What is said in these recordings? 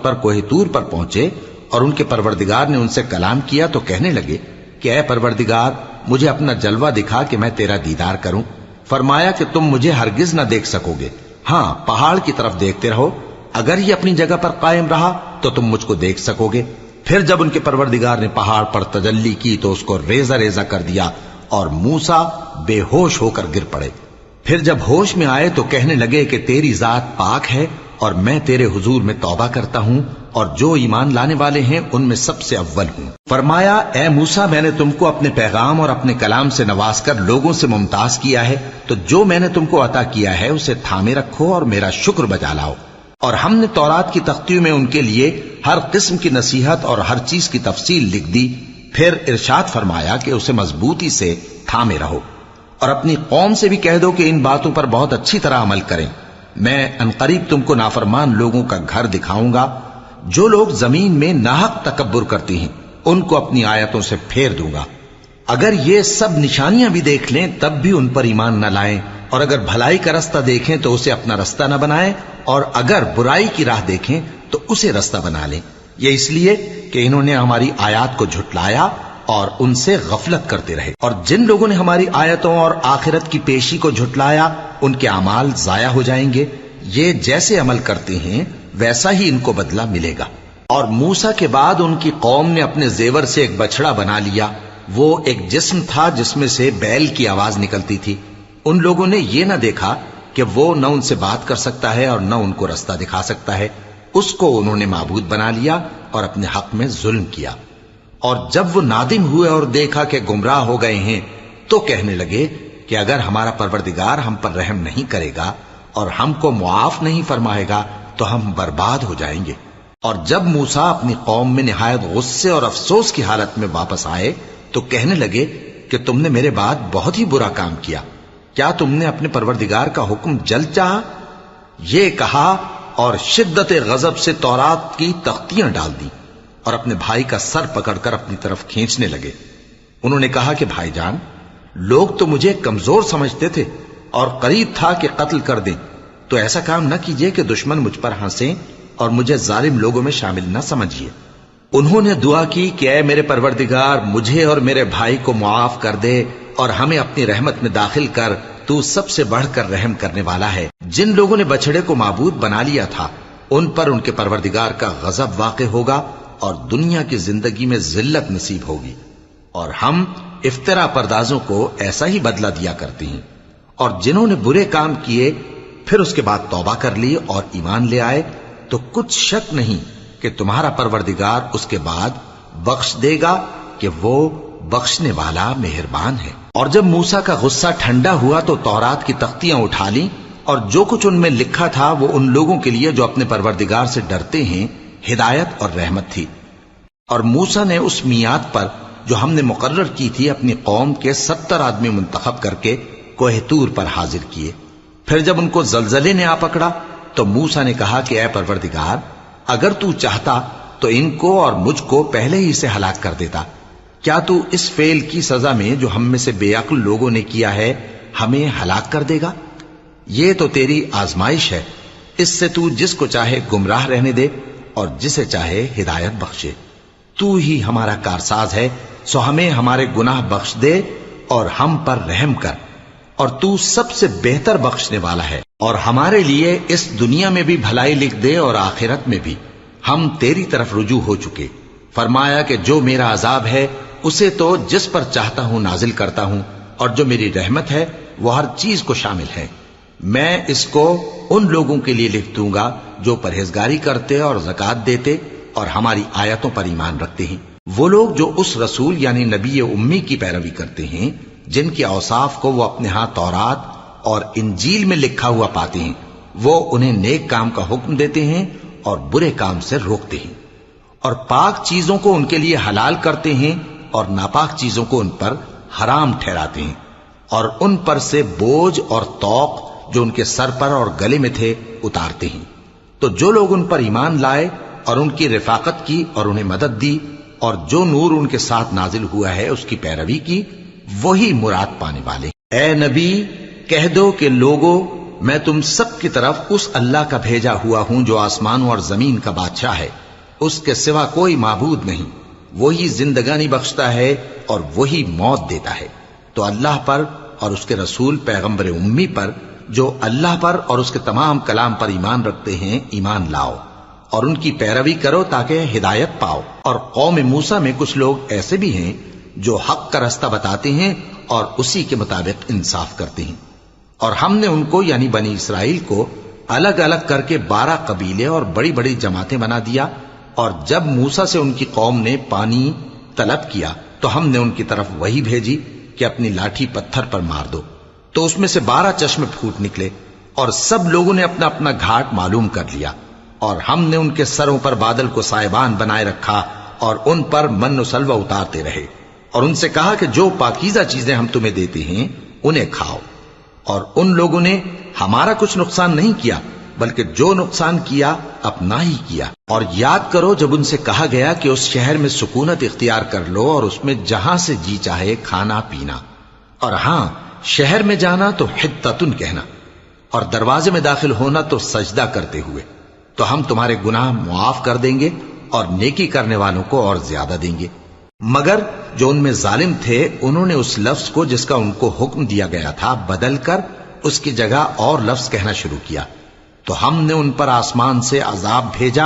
پر کوہ طور پر پہنچے اور ان کے پروردگار نے ان سے کلام کیا تو کہنے لگے کہ اے پروردگار مجھے اپنا جلوہ دکھا کہ میں تیرا دیدار کروں۔ فرمایا کہ تم مجھے ہرگز نہ دیکھ سکو گے، ہاں پہاڑ کی طرف دیکھتے رہو، اگر یہ اپنی جگہ پر قائم رہا تو تم مجھ کو دیکھ سکو گے۔ پھر جب ان کے پروردگار نے پہاڑ پر تجلی کی تو اس کو ریزہ ریزہ کر دیا اور موسیٰ بے ہوش ہو کر گر پڑے۔ پھر جب ہوش میں آئے تو کہنے لگے کہ تیری ذات پاک ہے اور میں تیرے حضور میں توبہ کرتا ہوں اور جو ایمان لانے والے ہیں ان میں سب سے اول ہوں۔ فرمایا اے موسیٰ میں نے تم کو اپنے پیغام اور اپنے کلام سے نواز کر لوگوں سے ممتاز کیا ہے، تو جو میں نے تم کو عطا کیا ہے اسے تھامے رکھو اور میرا شکر بجا لاؤ۔ اور ہم نے تورات کی تختیوں میں ان کے لیے ہر قسم کی نصیحت اور ہر چیز کی تفصیل لکھ دی۔ پھر ارشاد فرمایا کہ اسے مضبوطی سے تھامے رہو اور اپنی قوم سے بھی کہہ دو کہ ان باتوں پر بہت اچھی طرح عمل کریں۔ میں انقریب تم کو نافرمان لوگوں کا گھر دکھاؤں گا، جو لوگ زمین میں ناحق تکبر کرتی ہیں ان کو اپنی آیتوں سے پھیر دوں گا۔ اگر یہ سب نشانیاں بھی دیکھ لیں تب بھی ان پر ایمان نہ لائیں، اور اگر بھلائی کا رستہ دیکھیں تو اسے اپنا رستہ نہ بنائیں، اور اگر برائی کی راہ دیکھیں تو اسے رستہ بنا لیں۔ یہ اس لیے کہ انہوں نے ہماری آیات کو جھٹلایا اور ان سے غفلت کرتے رہے، اور جن لوگوں نے ہماری آیتوں اور آخرت کی پیشی کو جھٹلایا ان کے اعمال ضائع ہو جائیں گے۔ یہ جیسے عمل کرتے ہیں ویسا ہی ان کو بدلہ ملے گا۔ اور موسیٰ کے بعد ان کی قوم نے اپنے زیور سے ایک بچڑا بنا لیا، وہ ایک جسم تھا جس میں سے بیل کی آواز نکلتی تھی۔ ان لوگوں نے یہ نہ دیکھا کہ وہ نہ ان سے بات کر سکتا ہے اور نہ ان کو رستہ دکھا سکتا ہے، اس کو انہوں نے معبود بنا لیا اور اپنے حق میں ظلم کیا۔ اور جب وہ نادم ہوئے اور دیکھا کہ گمراہ ہو گئے ہیں تو کہنے لگے کہ اگر ہمارا پروردگار ہم پر رحم نہیں کرے گا اور ہم کو معاف نہیں فرمائے گا تو ہم برباد ہو جائیں گے۔ اور جب موسیٰ اپنی قوم میں نہایت غصے اور افسوس کی حالت میں واپس آئے تو کہنے لگے کہ تم نے میرے بعد بہت ہی برا کام کیا، کیا تم نے اپنے پروردگار کا حکم جلد چاہا؟ یہ کہا اور شدت غضب سے تورات کی تختیاں ڈال دی اور اپنے بھائی کا سر پکڑ کر اپنی طرف کھینچنے لگے۔ انہوں نے کہا کہ بھائی جان، لوگ تو مجھے کمزور سمجھتے تھے اور قریب تھا کہ قتل کر دیں، تو ایسا کام نہ کیجیے کہ دشمن مجھ پر ہنسیں اور مجھے ظالم لوگوں میں شامل نہ سمجھیے۔ انہوں نے دعا کی کہ اے میرے پروردگار مجھے اور میرے بھائی کو معاف کر دے اور ہمیں اپنی رحمت میں داخل کر، تو سب سے بڑھ کر رحم کرنے والا ہے۔ جن لوگوں نے بچڑے کو معبود بنا لیا تھا ان پر ان کے پروردگار کا غضب واقع ہوگا اور دنیا کی زندگی میں ذلت نصیب ہوگی، اور ہم افترا پردازوں کو ایسا ہی بدلہ دیا کرتے ہیں۔ اور جنہوں نے برے کام کیے پھر اس کے بعد توبہ کر لی اور ایمان لے آئے تو کچھ شک نہیں کہ تمہارا پروردگار اس کے بعد بخش دے گا کہ وہ بخشنے والا مہربان ہے۔ اور جب موسیٰ کا غصہ ٹھنڈا ہوا تو تورات کی تختیاں اٹھا لیں اور جو کچھ ان میں لکھا تھا وہ ان لوگوں کے لیے جو اپنے پروردگار سے ڈرتے ہیں ہدایت اور رحمت تھی۔ اور موسیٰ نے اس میعاد پر جو ہم نے مقرر کی تھی اپنی قوم کے 70 آدمی منتخب کر کے کوہ طور پر حاضر کیے۔ پھر جب ان کو زلزلے نے آ پکڑا تو موسیٰ نے کہا کہ اے پروردگار اگر تو چاہتا تو ان کو اور مجھ کو پہلے ہی سے ہلاک کر دیتا، کیا تو اس فعل کی سزا میں جو ہم میں سے بے عقل لوگوں نے کیا ہے ہمیں ہلاک کر دے گا؟ یہ تو تیری آزمائش ہے، اس سے تو جس کو چاہے گمراہ رہنے دے اور جسے چاہے ہدایت بخشے۔ تو ہی ہمارا کارساز ہے، سو ہمیں ہمارے گناہ بخش دے اور ہم پر رحم کر، اور تو سب سے بہتر بخشنے والا ہے، اور ہمارے لیے اس دنیا میں بھی بھلائی لکھ دے اور آخرت میں بھی، ہم تیری طرف رجوع ہو چکے۔ فرمایا کہ جو میرا عذاب ہے اسے تو جس پر چاہتا ہوں نازل کرتا ہوں، اور جو میری رحمت ہے وہ ہر چیز کو شامل ہے۔ میں اس کو ان لوگوں کے لیے لکھ دوں گا جو پرہیزگاری کرتے اور زکوٰۃ دیتے اور ہماری آیتوں پر ایمان رکھتے ہیں، وہ لوگ جو اس رسول یعنی نبی امی کی پیروی کرتے ہیں جن کے اوصاف کو وہ اپنے ہاں تورات اور انجیل میں لکھا ہوا پاتے ہیں، وہ انہیں نیک کام کا حکم دیتے ہیں اور برے کام سے روکتے ہیں، اور پاک چیزوں کو ان کے لیے حلال کرتے ہیں اور ناپاک چیزوں کو ان پر حرام ٹھہراتے ہیں، اور ان پر سے بوجھ اور طوق جو ان کے سر پر اور گلے میں تھے اتارتے ہیں۔ تو جو لوگ ان پر ایمان لائے اور ان کی رفاقت کی اور انہیں مدد دی اور جو نور ان کے ساتھ نازل ہوا ہے اس کی پیروی کی، وہی مراد پانے والے۔ اے نبی کہہ دو کہ لوگوں میں تم سب کی طرف اس اللہ کا بھیجا ہوا ہوں جو آسمانوں اور زمین کا بادشاہ ہے، اس کے سوا کوئی معبود نہیں، وہی زندگانی بخشتا ہے اور وہی موت دیتا ہے۔ تو اللہ پر اور اس کے رسول پیغمبر امی پر جو اللہ پر اور اس کے تمام کلام پر ایمان رکھتے ہیں ایمان لاؤ اور ان کی پیروی کرو تاکہ ہدایت پاؤ۔ اور قوم موسیٰ میں کچھ لوگ ایسے بھی ہیں جو حق کا رستہ بتاتے ہیں اور اسی کے مطابق انصاف کرتے ہیں، اور ہم نے ان کو یعنی بنی اسرائیل کو الگ الگ کر کے 12 قبیلے اور بڑی بڑی جماعتیں بنا دیا، اور جب موسیٰ سے ان کی قوم نے پانی طلب کیا تو ہم نے ان کی طرف وہی بھیجی کہ اپنی لاٹھی پتھر پر مار دو، تو اس میں سے 12 چشمے پھوٹ نکلے، اور سب لوگوں نے اپنا اپنا گھاٹ معلوم کر لیا، اور ہم نے ان کے سروں پر بادل کو سائبان بنائے رکھا اور ان پر من و سلوہ اتارتے رہے، اور ان سے کہا کہ جو پاکیزہ چیزیں ہم تمہیں دیتے ہیں انہیں کھاؤ، اور ان لوگوں نے ہمارا کچھ نقصان نہیں کیا بلکہ جو نقصان کیا اپنا ہی کیا۔ اور یاد کرو جب ان سے کہا گیا کہ اس شہر میں سکونت اختیار کر لو اور اس میں جہاں سے جی چاہے کھانا پینا، اور ہاں شہر میں جانا تو حتتن کہنا، اور دروازے میں داخل ہونا تو سجدہ کرتے ہوئے، تو ہم تمہارے گناہ معاف کر دیں گے اور نیکی کرنے والوں کو اور زیادہ دیں گے۔ مگر جو ان میں ظالم تھے انہوں نے اس لفظ کو جس کا ان کو حکم دیا گیا تھا بدل کر اس کی جگہ اور لفظ کہنا شروع کیا، تو ہم نے ان پر آسمان سے عذاب بھیجا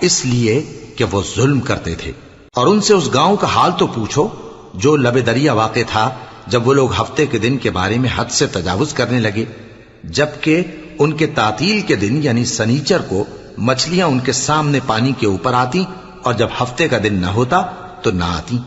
اس لیے کہ وہ ظلم کرتے تھے۔ اور ان سے اس گاؤں کا حال تو پوچھو جو لب دریا واقع تھا، جب وہ لوگ ہفتے کے دن کے بارے میں حد سے تجاوز کرنے لگے، جبکہ ان کے تعطیل کے دن یعنی سنیچر کو مچھلیاں ان کے سامنے پانی کے اوپر آتی، اور جب ہفتے کا دن نہ ہوتا تو نہ آتی۔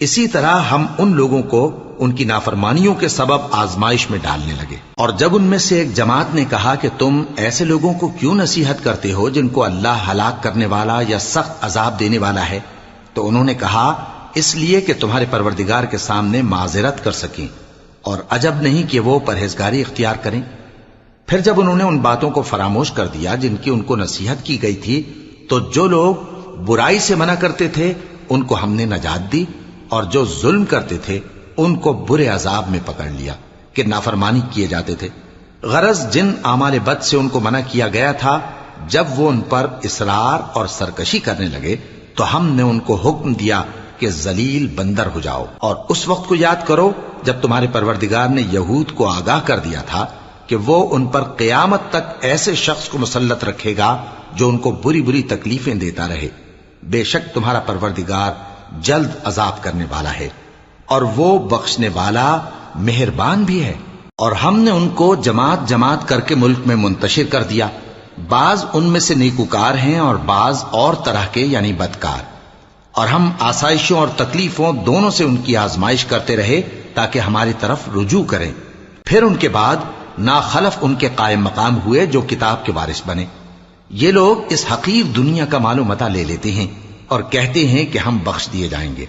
اسی طرح ہم ان لوگوں کو ان کی نافرمانیوں کے سبب آزمائش میں ڈالنے لگے۔ اور جب ان میں سے ایک جماعت نے کہا کہ تم ایسے لوگوں کو کیوں نصیحت کرتے ہو جن کو اللہ ہلاک کرنے والا یا سخت عذاب دینے والا ہے، تو انہوں نے کہا اس لیے کہ تمہارے پروردگار کے سامنے معذرت کر سکیں، اور عجب نہیں کہ وہ پرہیزگاری اختیار کریں۔ پھر جب انہوں نے ان باتوں کو فراموش کر دیا جن کی ان کو نصیحت کی گئی تھی، تو جو لوگ برائی سے منع کرتے تھے ان کو ہم نے نجات دی، اور جو ظلم کرتے تھے ان کو برے عذاب میں پکڑ لیا کہ نافرمانی کیے جاتے تھے۔ غرض جن اعمال بد سے ان کو منع کیا گیا تھا، جب وہ ان پر اصرار اور سرکشی کرنے لگے تو ہم نے ان کو حکم دیا کہ ذلیل بندر ہو جاؤ۔ اور اس وقت کو یاد کرو جب تمہارے پروردگار نے یہود کو آگاہ کر دیا تھا کہ وہ ان پر قیامت تک ایسے شخص کو مسلط رکھے گا جو ان کو بری بری تکلیفیں دیتا رہے۔ بے شک تمہارا پروردگار جلد عذاب کرنے والا ہے، اور وہ بخشنے والا مہربان بھی ہے۔ اور ہم نے ان کو جماعت جماعت کر کے ملک میں منتشر کر دیا، بعض ان میں سے نیکوکار ہیں اور بعض اور طرح کے یعنی بدکار، اور ہم آسائشوں اور تکلیفوں دونوں سے ان کی آزمائش کرتے رہے تاکہ ہماری طرف رجوع کریں۔ پھر ان کے بعد ناخلف ان کے قائم مقام ہوئے جو کتاب کے وارث بنے۔ یہ لوگ اس حقیر دنیا کا مال و متاع لے لیتے ہیں اور کہتے ہیں کہ ہم بخش دیے جائیں گے،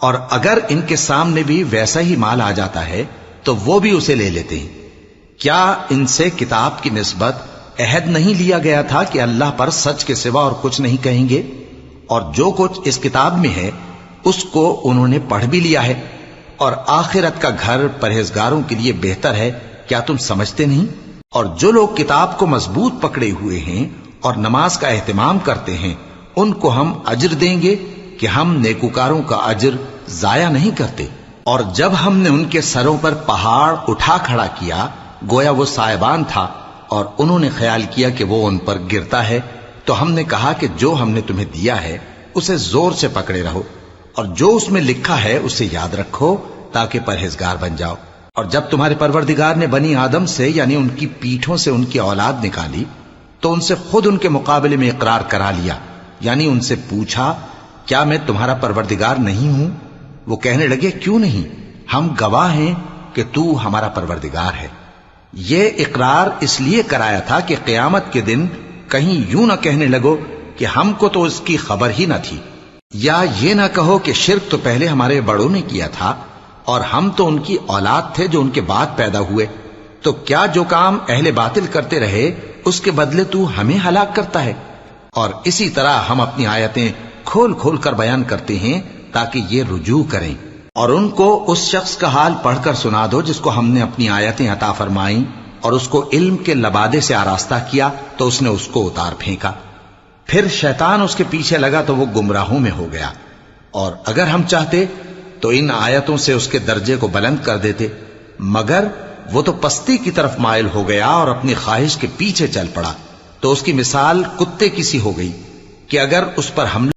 اور اگر ان کے سامنے بھی ویسا ہی مال آ جاتا ہے تو وہ بھی اسے لے لیتے ہیں۔ کیا ان سے کتاب کی نسبت عہد نہیں لیا گیا تھا کہ اللہ پر سچ کے سوا اور کچھ نہیں کہیں گے؟ اور جو کچھ اس کتاب میں ہے اس کو انہوں نے پڑھ بھی لیا ہے، اور آخرت کا گھر پرہیزگاروں کے لیے بہتر ہے، کیا تم سمجھتے نہیں؟ اور جو لوگ کتاب کو مضبوط پکڑے ہوئے ہیں اور نماز کا اہتمام کرتے ہیں ان کو ہم اجر دیں گے کہ ہم نیکوکاروں کا اجر ضائع نہیں کرتے۔ اور جب ہم نے ان کے سروں پر پہاڑ اٹھا کھڑا کیا گویا وہ سائبان تھا، اور انہوں نے خیال کیا کہ وہ ان پر گرتا ہے، تو ہم نے کہا کہ جو ہم نے تمہیں دیا ہے اسے زور سے پکڑے رہو، اور جو اس میں لکھا ہے اسے یاد رکھو تاکہ پرہیزگار بن جاؤ۔ اور جب تمہارے پروردگار نے بنی آدم سے یعنی ان کی پیٹھوں سے ان کی اولاد نکالی تو ان سے خود ان کے مقابلے میں اقرار کرا لیا، یعنی ان سے پوچھا کیا میں تمہارا پروردگار نہیں ہوں؟ وہ کہنے لگے کیوں نہیں، ہم گواہ ہیں کہ تو ہمارا پروردگار ہے۔ یہ اقرار اس لیے کرایا تھا کہ قیامت کے دن کہیں یوں نہ کہنے لگو کہ ہم کو تو اس کی خبر ہی نہ تھی، یا یہ نہ کہو کہ شرک تو پہلے ہمارے بڑوں نے کیا تھا اور ہم تو ان کی اولاد تھے جو ان کے بعد پیدا ہوئے، تو کیا جو کام اہل باطل کرتے رہے اس کے بدلے تو ہمیں ہلاک کرتا ہے؟ اور اسی طرح ہم اپنی آیتیں کھول کھول کر بیان کرتے ہیں تاکہ یہ رجوع کریں۔ اور ان کو اس شخص کا حال پڑھ کر سنا دو جس کو ہم نے اپنی آیتیں عطا فرمائیں اور اس کو علم کے لبادے سے آراستہ کیا تو اس نے اس کو اتار پھینکا. پھر شیطان اس کے پیچھے لگا تو وہ گمراہوں میں ہو گیا. اور اگر ہم چاہتے تو ان آیتوں سے اس کے درجے کو بلند کر دیتے، مگر وہ تو پستی کی طرف مائل ہو گیا اور اپنی خواہش کے پیچھے چل پڑا. تو اس کی مثال کتے کی سی ہو گئی کہ اگر اس پر حملہ